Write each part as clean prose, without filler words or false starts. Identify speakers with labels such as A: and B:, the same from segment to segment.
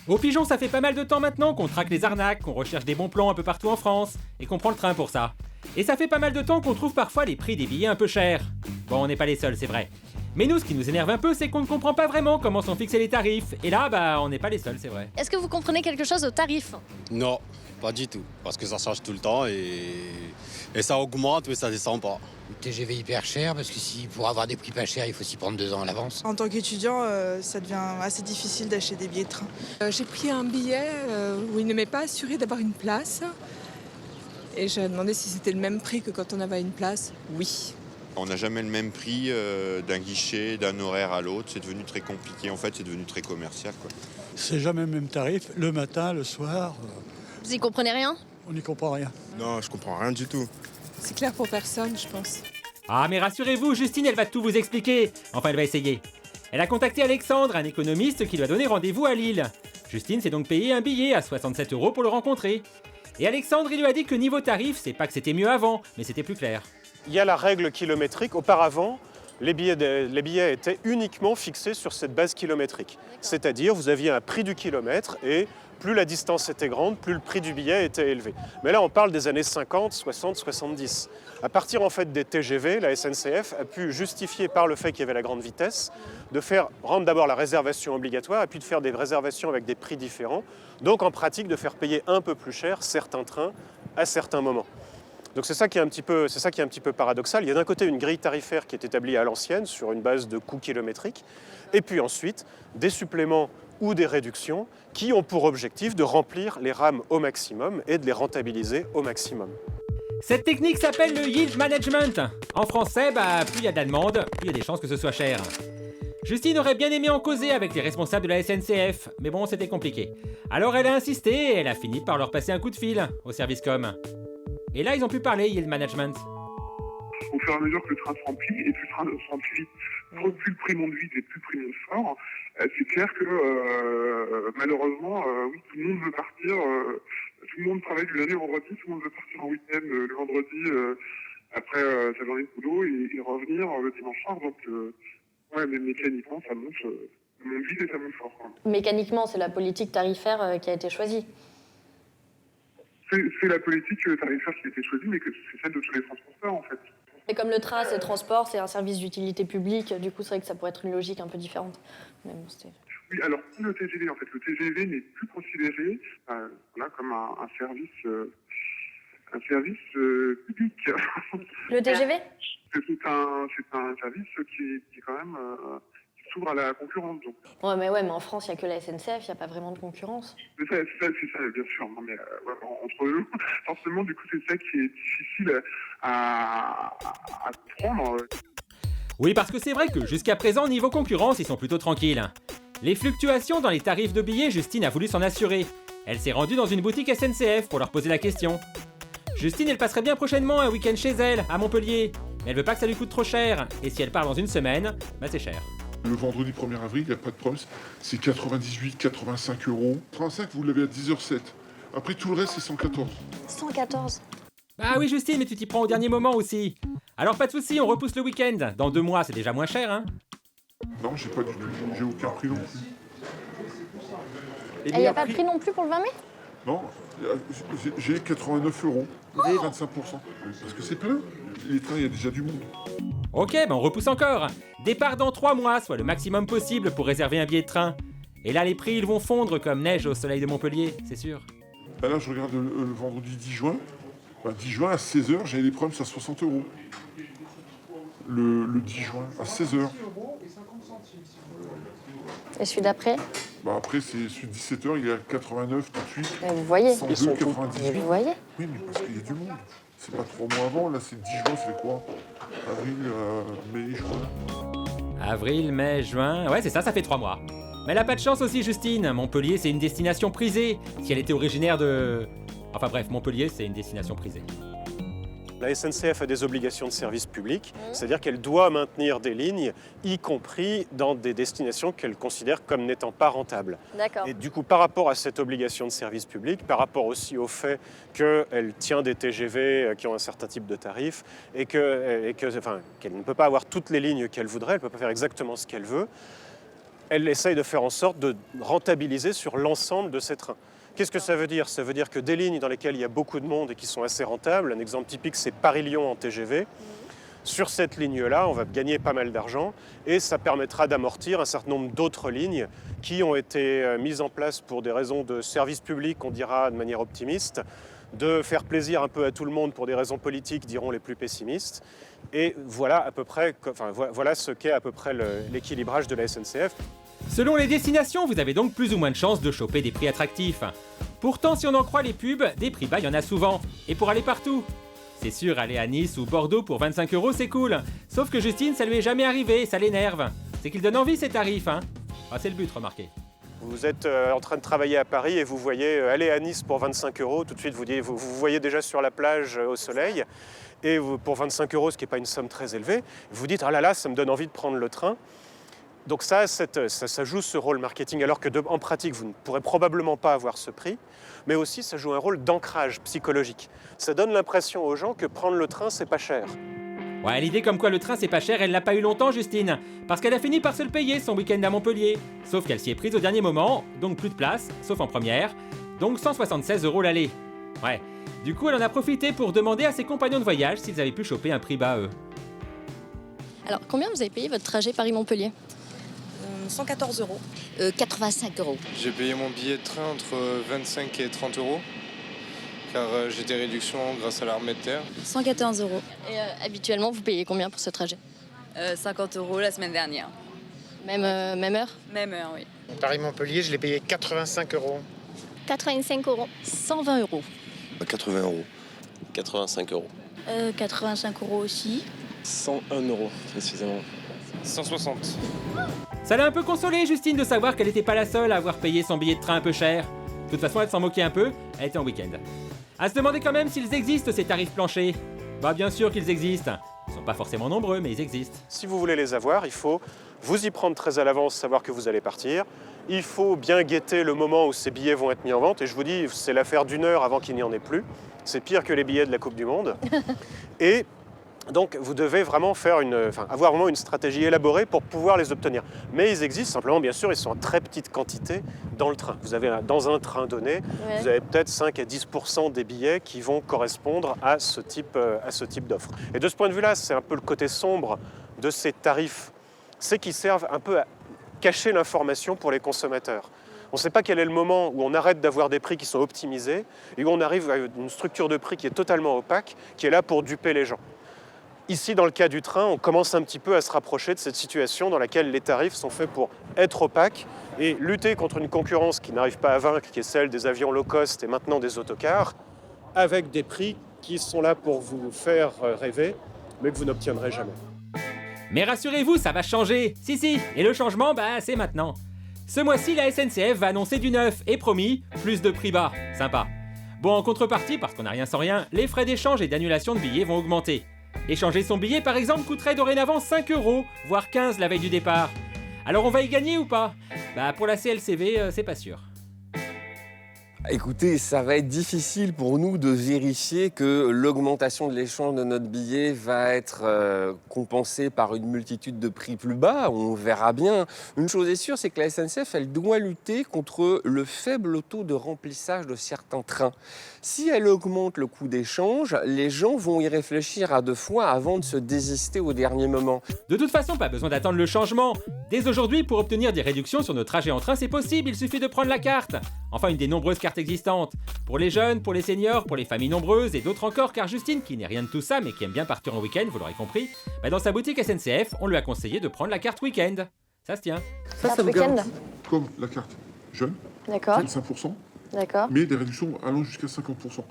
A: Au Pigeon, ça fait pas mal de temps maintenant qu'on traque les arnaques, qu'on recherche des bons plans un peu partout en France, et qu'on prend le train pour ça. Et ça fait pas mal de temps qu'on trouve parfois les prix des billets un peu chers. Bon, on n'est pas les seuls, c'est vrai. Mais nous, ce qui nous énerve un peu, c'est qu'on ne comprend pas vraiment comment sont fixés les tarifs. Et là, on n'est pas les seuls, c'est vrai.
B: Est-ce que vous comprenez quelque chose aux tarifs?
C: Non, pas du tout. Parce que ça change tout le temps et ça augmente mais ça descend pas.
D: Le TGV hyper cher parce que pour avoir des prix pas chers, il faut s'y prendre 2 ans à l'avance.
E: En tant qu'étudiant, ça devient assez difficile d'acheter des billets de train.
F: J'ai pris un billet où il ne m'est pas assuré d'avoir une place. Et j'ai demandé si c'était le même prix que quand on avait une place. Oui.
G: On n'a jamais le même prix d'un guichet, d'un horaire à l'autre. C'est devenu très compliqué. En fait, c'est devenu très commercial, quoi.
H: C'est jamais le même tarif, le matin, le soir.
B: Vous y comprenez rien?
H: On n'y comprend rien.
G: Non, je comprends rien du tout.
F: C'est clair pour personne, je pense.
A: Ah, mais rassurez-vous, Justine, elle va tout vous expliquer. Enfin, elle va essayer. Elle a contacté Alexandre, un économiste qui lui a donné rendez-vous à Lille. Justine s'est donc payé un billet à 67 € pour le rencontrer. Et Alexandre, il lui a dit que niveau tarif, c'est pas que c'était mieux avant, mais c'était plus clair.
I: Il y a la règle kilométrique. Auparavant, les billets étaient uniquement fixés sur cette base kilométrique. C'est-à-dire, vous aviez un prix du kilomètre et plus la distance était grande, plus le prix du billet était élevé. Mais là, on parle des années 50, 60, 70. À partir en fait des TGV, la SNCF a pu justifier par le fait qu'il y avait la grande vitesse de rendre d'abord la réservation obligatoire et puis de faire des réservations avec des prix différents. Donc en pratique, de faire payer un peu plus cher certains trains à certains moments. Donc c'est ça qui est un petit peu paradoxal. Il y a d'un côté une grille tarifaire qui est établie à l'ancienne sur une base de coûts kilométriques, et puis ensuite des suppléments ou des réductions qui ont pour objectif de remplir les rames au maximum et de les rentabiliser au maximum.
A: Cette technique s'appelle le yield management. En français, plus il y a de la demande, plus il y a des chances que ce soit cher. Justine aurait bien aimé en causer avec les responsables de la SNCF, mais bon, c'était compliqué. Alors elle a insisté et elle a fini par leur passer un coup de fil au service com. Et là, ils ont pu parler yield management.
J: Au fur et à mesure que le train se remplit, et plus le train se remplit vite, plus le prix monte vite et plus le prix monte fort, c'est clair que malheureusement, oui, tout le monde veut partir, tout le monde travaille du lundi au vendredi, tout le monde veut partir en week-end le vendredi après sa journée de boulot et revenir le dimanche soir. Donc, ouais, mais mécaniquement, ça monte vite et ça monte fort, quoi.
B: Mécaniquement, c'est la politique tarifaire qui a été choisie.
J: C'est la politique tarifaire qui a été choisie, mais que c'est celle de tous les transporteurs, en fait.
B: Et comme le train, c'est le transport, c'est un service d'utilité publique, du coup, c'est vrai que ça pourrait être une logique un peu différente. Mais bon,
J: oui, alors, le TGV, en fait, le TGV n'est plus considéré comme un service public.
B: Le TGV?
J: C'est un service qui est quand même qui s'ouvre à la concurrence. Donc.
B: Ouais, mais en France, il n'y a que la SNCF, il n'y a pas vraiment de concurrence.
J: C'est ça, bien sûr. Non, mais entre eux, forcément, du coup, c'est ça qui est difficile à prendre.
A: Oui, parce que c'est vrai que jusqu'à présent, niveau concurrence, ils sont plutôt tranquilles. Les fluctuations dans les tarifs de billets, Justine a voulu s'en assurer. Elle s'est rendue dans une boutique SNCF pour leur poser la question. Justine, elle passerait bien prochainement un week-end chez elle, à Montpellier. Mais elle veut pas que ça lui coûte trop cher. Et si elle part dans une semaine, c'est cher.
K: Le vendredi 1er avril, il n'y a pas de problème, c'est 98, 85 €. 35, vous l'avez à 10h07. Après, tout le reste, c'est 114.
B: 114.
A: Bah oui, Justine, mais tu t'y prends au dernier moment aussi. Alors pas de soucis, on repousse le week-end. Dans 2 mois, c'est déjà moins cher, hein.
K: Non, j'ai pas du tout. J'ai aucun prix non plus.
B: Et il n'y a pas de prix non plus pour le 20 mai?
K: Non, j'ai 89 €. 25%. Parce que c'est plein. Les trains, il y a déjà du monde.
A: Ok, on repousse encore. Départ dans 3 mois, soit le maximum possible pour réserver un billet de train. Et là, les prix, ils vont fondre comme neige au soleil de Montpellier, c'est sûr.
K: Là, je regarde le vendredi 10 juin. 10 juin à 16h, j'ai des problèmes, c'est à 60 €. Le 10 juin à 16h.
B: Et celui d'après?
K: Après, c'est celui de 17h, il est à 89 tout de suite.
B: Mais vous voyez.
K: 102, 98.
B: Mais vous voyez.
K: Oui, mais parce qu'il y a du monde. C'est pas 3 mois avant, là, c'est le 10 juin, ça fait quoi? Avril, mai, juin.
A: Avril, mai, juin... Ouais, c'est ça, ça fait 3 mois. Mais elle a pas de chance aussi, Justine. Montpellier, c'est une destination prisée. Si elle était originaire de... Enfin bref, Montpellier, c'est une destination prisée.
I: La SNCF a des obligations de service public, c'est-à-dire qu'elle doit maintenir des lignes, y compris dans des destinations qu'elle considère comme n'étant pas rentables.
B: D'accord.
I: Et du coup, par rapport à cette obligation de service public, par rapport aussi au fait qu'elle tient des TGV qui ont un certain type de tarif et qu'elle ne peut pas avoir toutes les lignes qu'elle voudrait, elle ne peut pas faire exactement ce qu'elle veut, elle essaye de faire en sorte de rentabiliser sur l'ensemble de ces trains. Qu'est-ce que ça veut dire? Ça veut dire que des lignes dans lesquelles il y a beaucoup de monde et qui sont assez rentables, un exemple typique c'est Paris-Lyon en TGV, sur cette ligne-là, on va gagner pas mal d'argent et ça permettra d'amortir un certain nombre d'autres lignes qui ont été mises en place pour des raisons de service public, on dira de manière optimiste, de faire plaisir un peu à tout le monde pour des raisons politiques, diront les plus pessimistes. Et voilà à peu près, voilà ce qu'est à peu près l'équilibrage de la SNCF.
A: Selon les destinations, vous avez donc plus ou moins de chances de choper des prix attractifs. Pourtant, si on en croit les pubs, des prix bas, il y en a souvent. Et pour aller partout. C'est sûr, aller à Nice ou Bordeaux pour 25 €, c'est cool. Sauf que Justine, ça lui est jamais arrivé, ça l'énerve. C'est qu'il donne envie ces tarifs, hein. Ah, c'est le but, remarquez.
I: Vous êtes en train de travailler à Paris et vous voyez aller à Nice pour 25 €, tout de suite vous voyez déjà sur la plage au soleil. Et pour 25 €, ce qui n'est pas une somme très élevée, vous dites « Ah là là, ça me donne envie de prendre le train ». Donc ça joue ce rôle marketing, alors que en pratique, vous ne pourrez probablement pas avoir ce prix, mais aussi ça joue un rôle d'ancrage psychologique. Ça donne l'impression aux gens que prendre le train, c'est pas cher.
A: Ouais, l'idée comme quoi le train c'est pas cher, elle l'a pas eu longtemps, Justine. Parce qu'elle a fini par se le payer son week-end à Montpellier. Sauf qu'elle s'y est prise au dernier moment, donc plus de place, sauf en première. Donc 176 € l'aller. Ouais. Du coup, elle en a profité pour demander à ses compagnons de voyage s'ils avaient pu choper un prix bas eux.
B: Alors, combien vous avez payé votre trajet Paris-Montpellier?
E: 114 €.
L: 85 €.
M: J'ai payé mon billet de train entre 25 et 30 €, car j'ai des réductions grâce à l'armée de terre.
L: 114 €.
B: Et habituellement, vous payez combien pour ce trajet?
L: 50 € la semaine dernière.
B: Même heure?
L: Même heure, oui.
D: Paris-Montpellier, je l'ai payé 85 €.
B: 85 €. 120 €.
N: 80 €. 85 €.
L: 85 € aussi.
N: 101 € précisément.
M: 160.
A: Ça l'a un peu consolée, Justine, de savoir qu'elle n'était pas la seule à avoir payé son billet de train un peu cher. De toute façon, elle s'en moquait un peu, elle était en week-end. À se demander quand même s'ils existent, ces tarifs planchers. Bah bien sûr qu'ils existent. Ils sont pas forcément nombreux, mais ils existent.
I: Si vous voulez les avoir, il faut vous y prendre très à l'avance, savoir que vous allez partir. Il faut bien guetter le moment où ces billets vont être mis en vente. Et je vous dis, c'est l'affaire d'une heure avant qu'il n'y en ait plus. C'est pire que les billets de la Coupe du Monde. Et donc, vous devez vraiment avoir vraiment une stratégie élaborée pour pouvoir les obtenir. Mais ils existent, simplement, bien sûr, ils sont en très petite quantité dans le train. Vous avez, dans un train donné, vous avez peut-être 5 à 10% des billets qui vont correspondre à ce type d'offre. Et de ce point de vue-là, c'est un peu le côté sombre de ces tarifs. C'est qu'ils servent un peu à cacher l'information pour les consommateurs. On ne sait pas quel est le moment où on arrête d'avoir des prix qui sont optimisés et où on arrive à une structure de prix qui est totalement opaque, qui est là pour duper les gens. Ici, dans le cas du train, on commence un petit peu à se rapprocher de cette situation dans laquelle les tarifs sont faits pour être opaques et lutter contre une concurrence qui n'arrive pas à vaincre, qui est celle des avions low cost et maintenant des autocars, avec des prix qui sont là pour vous faire rêver, mais que vous n'obtiendrez jamais.
A: Mais rassurez-vous, ça va changer. Si, et le changement, c'est maintenant. Ce mois-ci, la SNCF va annoncer du neuf et promis, plus de prix bas. Sympa. Bon, en contrepartie, parce qu'on n'a rien sans rien, les frais d'échange et d'annulation de billets vont augmenter. Échanger son billet, par exemple, coûterait dorénavant 5 €, voire 15 la veille du départ. Alors on va y gagner ou pas? Pour la CLCV, c'est pas sûr.
O: Écoutez, ça va être difficile pour nous de vérifier que l'augmentation de l'échange de notre billet va être compensée par une multitude de prix plus bas. On verra bien. Une chose est sûre, c'est que la SNCF, elle doit lutter contre le faible taux de remplissage de certains trains. Si elle augmente le coût d'échange, les gens vont y réfléchir à deux fois avant de se désister au dernier moment.
A: De toute façon, pas besoin d'attendre le changement. Dès aujourd'hui, pour obtenir des réductions sur nos trajets en train, c'est possible, il suffit de prendre la carte. Enfin, une des nombreuses cartes existantes. Pour les jeunes, pour les seniors, pour les familles nombreuses et d'autres encore, car Justine, qui n'est rien de tout ça, mais qui aime bien partir en week-end, vous l'aurez compris, dans sa boutique SNCF, on lui a conseillé de prendre la carte week-end. Ça se tient.
B: Ça vous garantit.
K: Comme la carte jeune,
B: D'accord.
K: 25%,
B: D'accord.
K: mais des réductions allant jusqu'à 50%.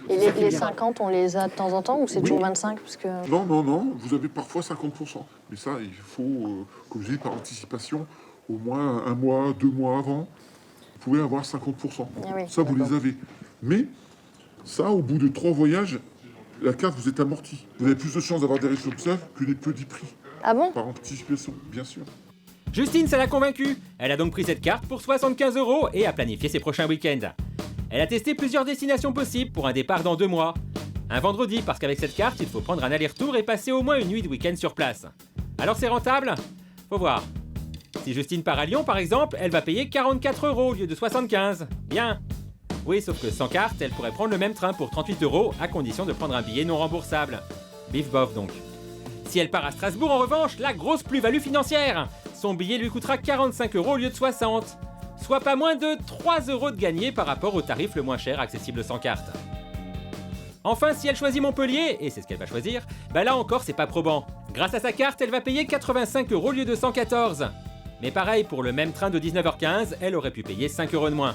B: Et les 50, on les a de temps en temps ou c'est toujours 25 parce que...
K: Non, vous avez parfois 50%. Mais ça, il faut, comme je dis, par anticipation, au moins 1 mois, 2 mois avant, vous pouvez avoir 50%.
B: Ah oui,
K: ça, vous les avez. Mais ça, au bout de 3 voyages, la carte vous est amortie. Vous avez plus de chances d'avoir des réductions que les petits prix.
B: Ah bon?
K: Par anticipation, bien sûr.
A: Justine, ça l'a convaincue. Elle a donc pris cette carte pour 75 € et a planifié ses prochains week-ends. Elle a testé plusieurs destinations possibles pour un départ dans 2 mois. Un vendredi, parce qu'avec cette carte, il faut prendre un aller-retour et passer au moins une nuit de week-end sur place. Alors c'est rentable? Faut voir. Si Justine part à Lyon par exemple, elle va payer 44 € au lieu de 75. Bien. Oui, sauf que sans carte, elle pourrait prendre le même train pour 38 € à condition de prendre un billet non remboursable. Bif bof donc. Si elle part à Strasbourg en revanche, la grosse plus-value financière. Son billet lui coûtera 45 € au lieu de 60. Soit pas moins de 3 € de gagné par rapport au tarif le moins cher accessible sans carte. Enfin, si elle choisit Montpellier, et c'est ce qu'elle va choisir, bah là encore c'est pas probant. Grâce à sa carte, elle va payer 85 € au lieu de 114. Mais pareil, pour le même train de 19h15, elle aurait pu payer 5 € de moins.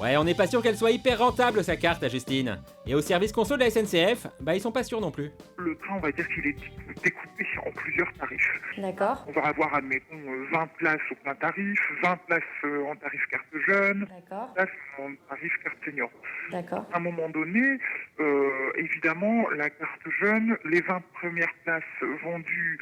A: Ouais, on n'est pas sûr qu'elle soit hyper rentable sa carte à Justine. Et au service conso de la SNCF, bah ils sont pas sûrs non plus.
J: Le train, on va dire qu'il est découpé en plusieurs tarifs.
B: D'accord.
J: On va avoir, admettons, 20 places au plein tarif, 20 places en tarif carte jeune, 20 places en tarif carte senior.
B: D'accord.
J: À un moment donné, évidemment, la carte jeune, les 20 premières places vendues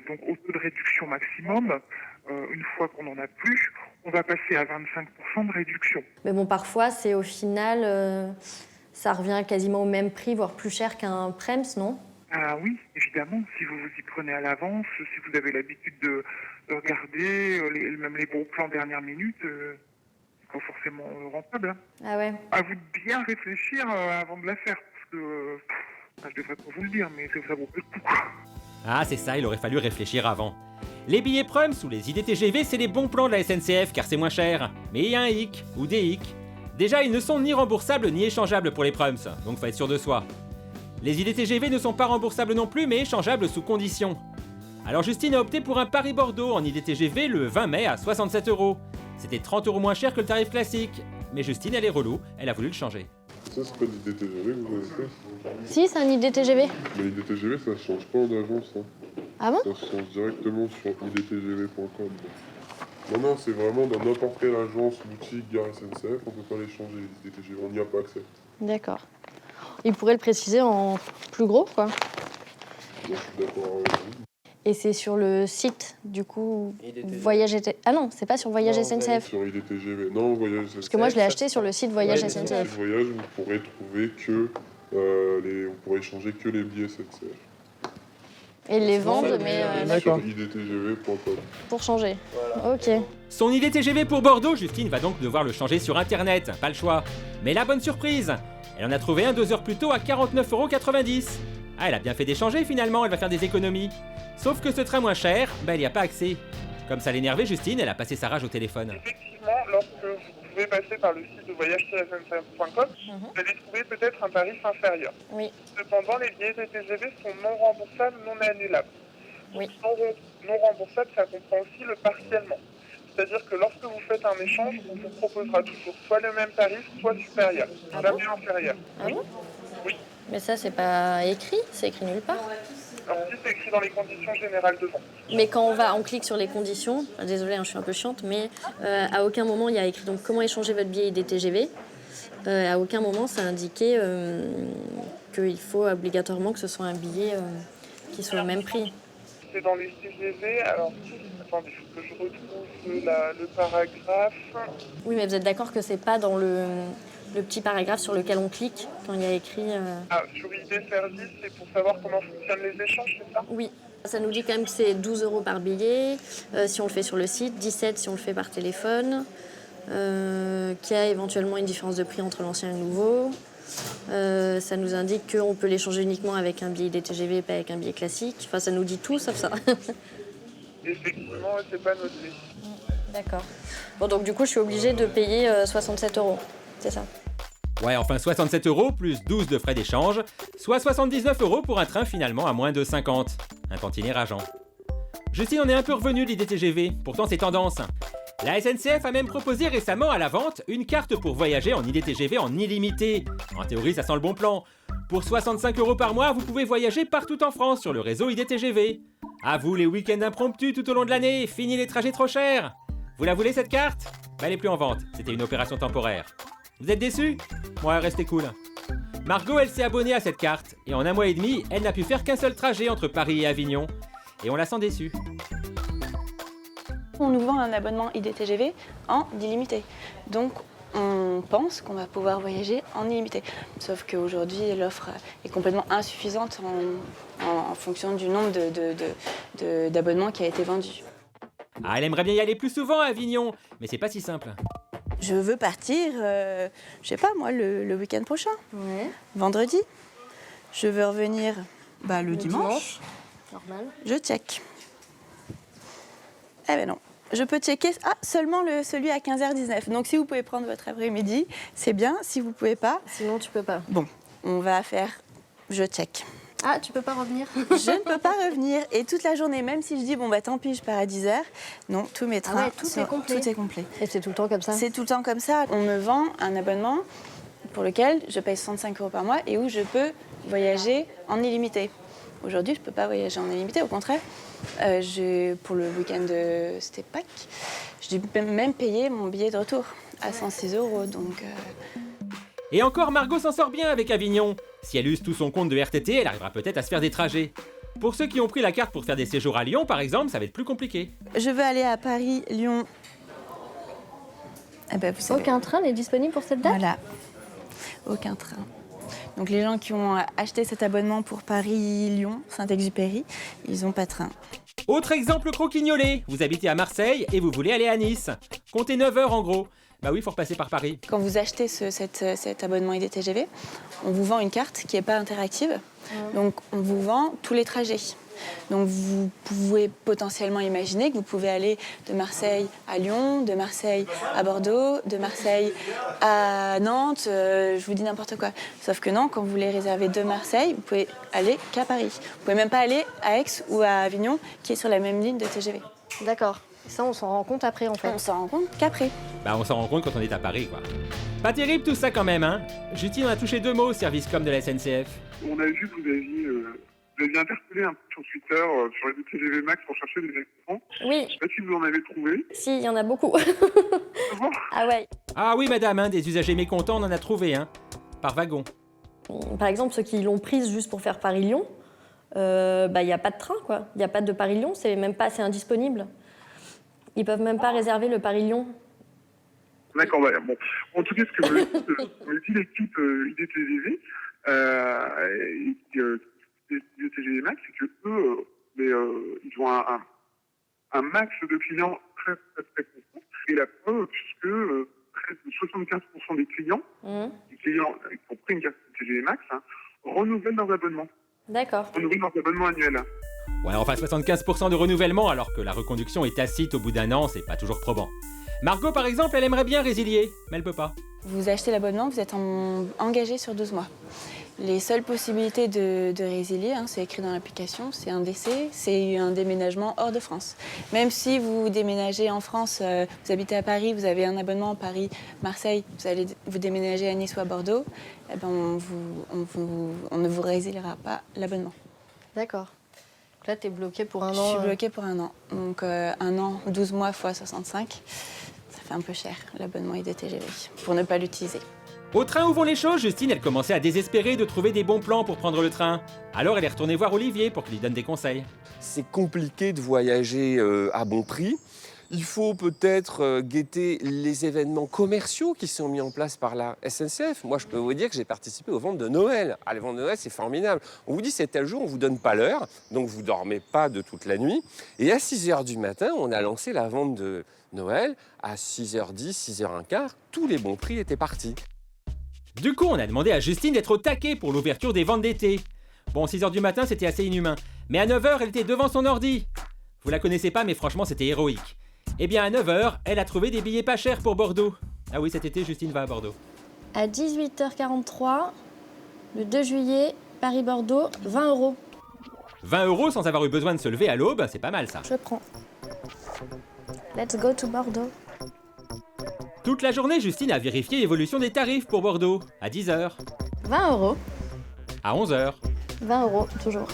J: donc au taux de réduction maximum, une fois qu'on n'en a plus, on va passer à 25% de réduction.
B: Mais bon, parfois, c'est au final, ça revient quasiment au même prix, voire plus cher qu'un Prems, non?
J: Ah oui, évidemment, si vous vous y prenez à l'avance, si vous avez l'habitude de regarder même les bons plans dernière minute, c'est pas forcément rentable. Hein.
B: Ah ouais.
J: À vous de bien réfléchir avant de la faire, parce que je devrais pas vous le dire, mais ça vaut peu le coup.
A: Ah c'est ça, il aurait fallu réfléchir avant. Les billets Prums ou les IDTGV, c'est les bons plans de la SNCF car c'est moins cher. Mais il y a un hic, ou des hicks. Déjà, ils ne sont ni remboursables ni échangeables pour les Prums, donc faut être sûr de soi. Les IDTGV ne sont pas remboursables non plus, mais échangeables sous condition. Alors Justine a opté pour un Paris-Bordeaux en IDTGV le 20 mai à 67 €. C'était 30 € moins cher que le tarif classique. Mais Justine, elle est relou, elle a voulu le changer.
K: Ça, c'est pas l'IDTGV que vous avez fait?
B: Si, c'est un IDTGV.
K: Mais l'IDTGV, ça ne change pas en agence. Hein.
B: Ah bon?
K: Ça se change directement sur idtgv.com. Non, c'est vraiment dans n'importe quelle agence, boutique, gare SNCF, on peut pas les changer, les IDTGV, on n'y a pas accès.
B: D'accord. Il pourrait le préciser en plus gros, quoi.
K: Moi, je suis d'accord avec vous.
B: Et c'est sur le site, du coup, Voyage SNCF. Ah non, c'est pas sur Voyage SNCF.
K: Sur IDTGV, non, Voyage SNCF.
B: Parce que moi, je l'ai acheté sur le site Voyage SNCF.
K: Sur le site Voyage, vous pourrez trouver que vous pourrez changer que les billets SNCF.
B: Et ils les vendent, mais
K: sur idtgv.com.
B: pour changer. Voilà. Ok.
A: Son IDTGV pour Bordeaux, Justine va donc devoir le changer sur internet, pas le choix. Mais la bonne surprise, elle en a trouvé un 2 heures plus tôt à 49,90 €. Ah, elle a bien fait d'échanger finalement, elle va faire des économies. Sauf que ce train moins cher, elle n'y a pas accès. Comme ça l'énervait Justine, elle a passé sa rage au téléphone.
J: Effectivement, lorsque vous pouvez passer par le site de voyage-sncf.com, vous allez trouver peut-être un tarif inférieur.
B: Oui.
J: Cependant, les billets de TGV sont non remboursables, non annulables.
B: Oui.
J: Non remboursables, ça comprend aussi le partiellement. C'est-à-dire que lorsque vous faites un échange, on vous proposera toujours soit le même tarif, soit supérieur, jamais inférieur.
B: Ah bon?
J: Oui.
B: Mais ça, c'est pas écrit, c'est écrit nulle part.
J: Alors si c'est écrit dans les conditions générales de vente.
B: Mais quand on clique sur les conditions, désolée, je suis un peu chiante, mais à aucun moment il y a écrit donc comment échanger votre billet IDTGV. À aucun moment ça indiquait qu'il faut obligatoirement que ce soit un billet qui soit au même prix.
J: C'est dans les CGV, alors attendez, il faut que je retrouve le paragraphe.
B: Oui, mais vous êtes d'accord que c'est pas dans le petit paragraphe sur lequel on clique quand il y a écrit...
J: Ah, sur ID Service, c'est pour savoir comment fonctionnent les échanges, c'est ça?
B: Oui. Ça nous dit quand même que c'est 12 € par billet, si on le fait sur le site, 17 si on le fait par téléphone, qu'il y a éventuellement une différence de prix entre l'ancien et le nouveau. Ça nous indique qu'on peut l'échanger uniquement avec un billet IDTGV, pas avec un billet classique. Enfin, ça nous dit tout sauf ça.
J: Effectivement, c'est pas noté.
B: D'accord. Bon, donc du coup, je suis obligée de payer 67 €. C'est ça.
A: Ouais, enfin 67 € plus 12 de frais d'échange, soit 79 € pour un train finalement à moins de 50. Un tantinet rageant. Justine en est un peu revenue de l'IDTGV, pourtant c'est tendance. La SNCF a même proposé récemment à la vente une carte pour voyager en IDTGV en illimité. En théorie, ça sent le bon plan. Pour 65 € par mois, vous pouvez voyager partout en France sur le réseau IDTGV. À vous les week-ends impromptus tout au long de l'année, fini les trajets trop chers. Vous la voulez cette carte? Elle n'est plus en vente, c'était une opération temporaire. Vous êtes déçus? Ouais, restez cool. Margot, elle s'est abonnée à cette carte, et en un mois et demi, elle n'a pu faire qu'un seul trajet entre Paris et Avignon. Et on la sent déçue.
P: On nous vend un abonnement IDTGV en illimité. Donc, on pense qu'on va pouvoir voyager en illimité. Sauf qu'aujourd'hui, l'offre est complètement insuffisante en fonction du nombre d'abonnements qui a été vendu.
A: Ah, elle aimerait bien y aller plus souvent à Avignon, mais c'est pas si simple.
P: Je veux partir, je sais pas moi, le week-end prochain.
B: Ouais.
P: Vendredi. Je veux revenir le dimanche.
B: Normal.
P: Je check. Eh ben non. Je peux checker seulement celui à 15h19. Donc si vous pouvez prendre votre après-midi, c'est bien. Si vous pouvez pas...
B: Sinon, tu peux pas.
P: Bon, on va faire... Je check.
B: Ah, tu peux pas revenir?
P: Je ne peux pas revenir. Et toute la journée, même si je dis, tant pis, je pars à 10h, non, tous mes trains,
B: tout est complet.
P: Tout est complet.
B: Et c'est tout le temps comme ça?
P: C'est tout le temps comme ça. On me vend un abonnement pour lequel je paye 65 € par mois et où je peux voyager en illimité. Aujourd'hui, je ne peux pas voyager en illimité, au contraire. Pour le week-end de c'était Pâques, j'ai même payé mon billet de retour à 106 €. Donc,
A: Et encore, Margot s'en sort bien avec Avignon. Si elle use tout son compte de RTT, elle arrivera peut-être à se faire des trajets. Pour ceux qui ont pris la carte pour faire des séjours à Lyon, par exemple, ça va être plus compliqué.
P: Je veux aller à Paris, Lyon. Eh ben, vous savez.
B: Aucun train n'est disponible pour cette date?
P: Voilà. Aucun train. Donc les gens qui ont acheté cet abonnement pour Paris-Lyon, Saint-Exupéry, ils n'ont pas de train.
A: Autre exemple croquignolé, vous habitez à Marseille et vous voulez aller à Nice. Comptez 9 heures en gros. Bah oui, il faut repasser par Paris.
P: Quand vous achetez cet abonnement IDTGV, on vous vend une carte qui n'est pas interactive. Donc on vous vend tous les trajets. Donc vous pouvez potentiellement imaginer que vous pouvez aller de Marseille à Lyon, de Marseille à Bordeaux, de Marseille à Nantes, je vous dis n'importe quoi. Sauf que non, quand vous voulez réserver de Marseille, vous pouvez aller qu'à Paris. Vous pouvez même pas aller à Aix ou à Avignon, qui est sur la même ligne de TGV.
B: D'accord. Ça, on s'en rend compte après, en fait.
P: On s'en rend compte qu'après.
A: Bah on s'en rend compte quand on est à Paris, quoi. Pas terrible tout ça quand même, hein. Justine, on a touché 2 mots au service com de la SNCF.
J: On a vu que vous aviez interpellé un peu sur Twitter, sur les TGV Max pour chercher des équipements.
B: Oui.
J: Je sais pas si vous en avez trouvé.
B: Si, il y en a beaucoup. Ah ouais.
A: Ah oui, madame, hein, des usagers mécontents, on en a trouvé, hein. Par wagon.
B: Par exemple, ceux qui l'ont prise juste pour faire Paris-Lyon, il n'y a pas de train, quoi. Il n'y a pas de Paris-Lyon, c'est indisponible. Ils peuvent même pas réserver le Paris-Lyon.
J: D'accord, bon. En tout cas, ce que me dit l'équipe IDTGV, IDTGV Max, c'est que eux, ils ont un max de clients très constant. Et la preuve, puisque près de 75% des clients, qui ont pris une carte IDTGV Max, renouvellent leurs abonnements.
B: D'accord.
J: Renouvellent leurs abonnements annuels.
A: Ouais, enfin 75% de renouvellement alors que la reconduction est tacite au bout d'un an, c'est pas toujours probant. Margot, par exemple, elle aimerait bien résilier, mais elle peut pas.
P: Vous achetez l'abonnement, vous êtes engagé sur 12 mois. Les seules possibilités de résilier, c'est écrit dans l'application, c'est un décès, c'est un déménagement hors de France. Même si vous déménagez en France, vous habitez à Paris, vous avez un abonnement Paris-Marseille, vous déménagez à Nice ou à Bordeaux, on ne vous résiliera pas l'abonnement.
B: D'accord. Donc là, tu es bloqué pour un an.
P: Je suis bloquée pour un an. Donc 1 an, 12 mois fois 65, ça fait un peu cher l'abonnement IDTGV, pour ne pas l'utiliser.
A: Au train où vont les choses, Justine, elle commençait à désespérer de trouver des bons plans pour prendre le train. Alors elle est retournée voir Olivier pour qu'il lui donne des conseils.
O: C'est compliqué de voyager à bon prix. Il faut peut-être guetter les événements commerciaux qui sont mis en place par la SNCF. Moi, je peux vous dire que j'ai participé aux ventes de Noël. Ah, les ventes de Noël, c'est formidable. On vous dit c'est tel jour, on ne vous donne pas l'heure, donc vous ne dormez pas de toute la nuit. Et à 6h du matin, on a lancé la vente de Noël. À 6h10, 6h15, tous les bons prix étaient partis.
A: Du coup, on a demandé à Justine d'être au taquet pour l'ouverture des ventes d'été. Bon, 6h du matin, c'était assez inhumain. Mais à 9h, elle était devant son ordi. Vous la connaissez pas, mais franchement, c'était héroïque. Eh bien, à 9h, elle a trouvé des billets pas chers pour Bordeaux. Ah oui, cet été, Justine va à Bordeaux.
B: À 18h43, le 2 juillet, Paris-Bordeaux, 20 €.
A: 20 € sans avoir eu besoin de se lever à l'aube, c'est pas mal ça.
B: Je prends. Let's go to Bordeaux.
A: Toute la journée, Justine a vérifié l'évolution des tarifs pour Bordeaux. À 10h.
B: 20 €.
A: À 11h.
B: 20 €, toujours.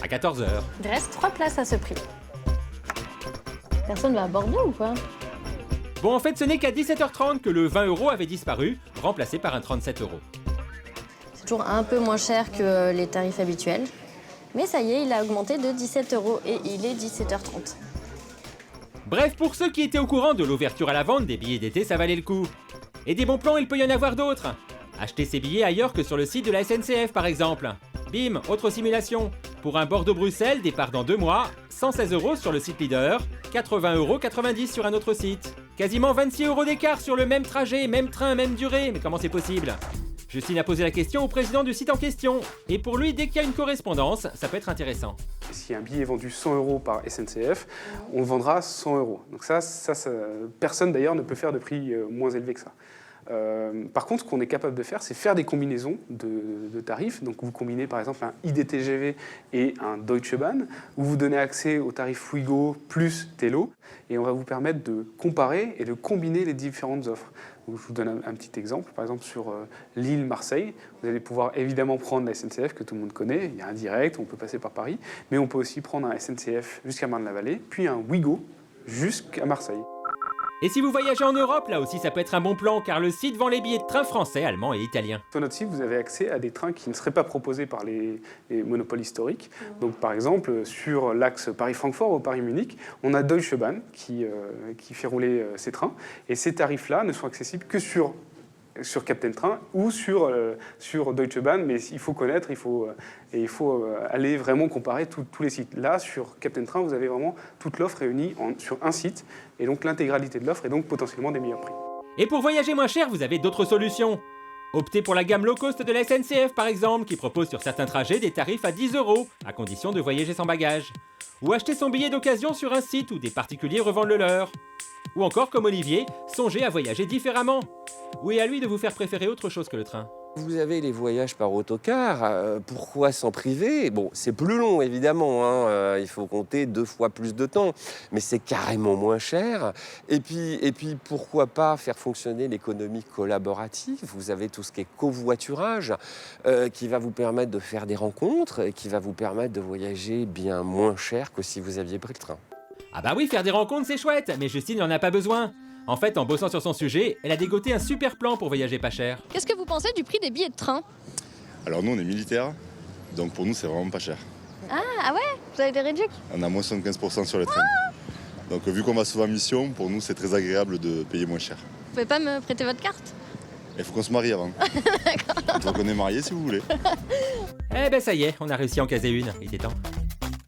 A: À 14h.
B: Il reste 3 places à ce prix. Personne va à Bordeaux ou quoi?
A: Bon, en fait, ce n'est qu'à 17h30 que le 20 € avait disparu, remplacé par un 37 €.
B: C'est toujours un peu moins cher que les tarifs habituels. Mais ça y est, il a augmenté de 17 € et il est 17h30.
A: Bref, pour ceux qui étaient au courant de l'ouverture à la vente des billets d'été, ça valait le coup. Et des bons plans, il peut y en avoir d'autres. Achetez ces billets ailleurs que sur le site de la SNCF, par exemple. Bim, autre simulation. Pour un Bordeaux-Bruxelles, départ dans 2 mois, 116 € sur le site leader, 80,90 € sur un autre site. Quasiment 26 € d'écart sur le même trajet, même train, même durée. Mais comment c'est possible ? Justine a posé la question au président du site en question. Et pour lui, dès qu'il y a une correspondance, ça peut être intéressant.
Q: Si un billet est vendu 100 € par SNCF, on le vendra 100 €. Donc ça, personne d'ailleurs ne peut faire de prix moins élevé que ça. Par contre, ce qu'on est capable de faire, c'est faire des combinaisons de tarifs. Donc vous combinez par exemple un IDTGV et un Deutsche Bahn, où vous donnez accès au tarif Ouigo plus Tello, et on va vous permettre de comparer et de combiner les différentes offres. Donc, je vous donne un petit exemple. Par exemple, sur Lille-Marseille, vous allez pouvoir évidemment prendre la SNCF que tout le monde connaît. Il y a un direct, on peut passer par Paris, mais on peut aussi prendre un SNCF jusqu'à Marne-la-Vallée, puis un Ouigo jusqu'à Marseille.
A: Et si vous voyagez en Europe, là aussi ça peut être un bon plan, car le site vend les billets de train français, allemands et italiens.
Q: Sur notre site, vous avez accès à des trains qui ne seraient pas proposés par les monopoles historiques. Donc par exemple, sur l'axe Paris-Francfort ou Paris-Munich, on a Deutsche Bahn qui fait rouler ces trains. Et ces tarifs-là ne sont accessibles que sur Captain Train ou sur Deutsche Bahn, mais il faut connaître, il faut aller vraiment comparer tous les sites. Là, sur Captain Train, vous avez vraiment toute l'offre réunie sur un site, et donc l'intégralité de l'offre, et donc potentiellement des meilleurs prix.
A: Et pour voyager moins cher, vous avez d'autres solutions. Optez pour la gamme low cost de la SNCF par exemple, qui propose sur certains trajets des tarifs à 10 €, à condition de voyager sans bagages. Ou acheter son billet d'occasion sur un site où des particuliers revendent le leur. Ou encore, comme Olivier, songez à voyager différemment. Ou est à lui de vous faire préférer autre chose que le train.
O: Vous avez les voyages par autocar, pourquoi s'en priver ? Bon, c'est plus long évidemment, il faut compter 2 fois plus de temps, mais c'est carrément moins cher. Et puis pourquoi pas faire fonctionner l'économie collaborative ? Vous avez tout ce qui est covoiturage, qui va vous permettre de faire des rencontres et qui va vous permettre de voyager bien moins cher que si vous aviez pris le train.
A: Ah bah oui, faire des rencontres c'est chouette, mais Justine n'en a pas besoin. En fait, en bossant sur son sujet, elle a dégoté un super plan pour voyager pas cher.
R: Qu'est-ce que vous pensez du prix des billets de train ?
S: Alors nous, on est militaires, donc pour nous, c'est vraiment pas cher.
R: Ah ouais ? Vous avez des réductions ?
S: On a moins 75% sur les trains. Donc vu qu'on va souvent en mission, pour nous, c'est très agréable de payer moins cher.
R: Vous pouvez pas me prêter votre carte ?
S: Il faut qu'on se marie avant. Donc on est mariés si vous voulez.
A: Eh ben ça y est, on a réussi à en caser une, il était temps.